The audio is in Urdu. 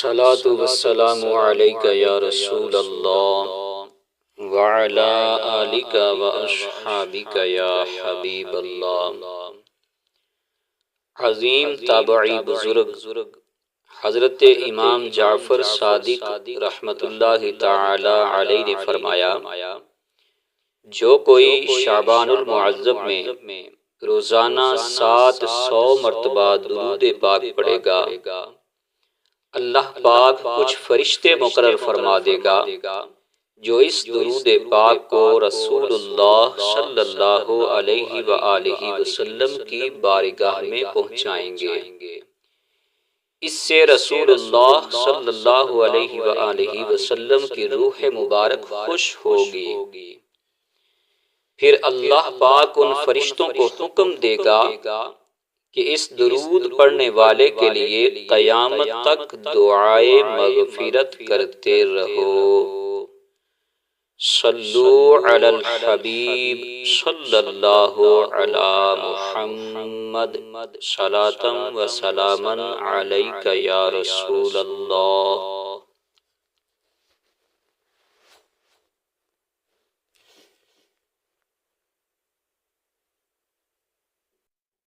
الصلاة والسلام عليك يا رسول الله وعلى آلك وأصحابك يا حبيب الله۔ عظیم تابعی بزرگ حضرت امام جعفر صادق رحمت اللہ تعالی علیہ نے فرمایا، جو کوئی شعبان المعظم میں روزانہ 700 مرتبہ درود پاک پڑھے گا، اللہ پاک کچھ فرشتے مقرر فرما دے گا جو اس درود پاک کو رسول اللہ صلی اللہ علیہ وآلہ وسلم کی بارگاہ میں پہنچائیں گے۔ اس سے رسول اللہ صلی اللہ علیہ وآلہ وسلم کی روح مبارک خوش ہوگی۔ پھر اللہ پاک ان فرشتوں کو حکم دے گا کہ اس درود پڑھنے والے کے لیے قیامت تک دعائے مغفرت کرتے رہو۔ صلو علی الحبیب صلی اللہ علی محمد صلاۃ و سلاما علیک یا رسول اللہ۔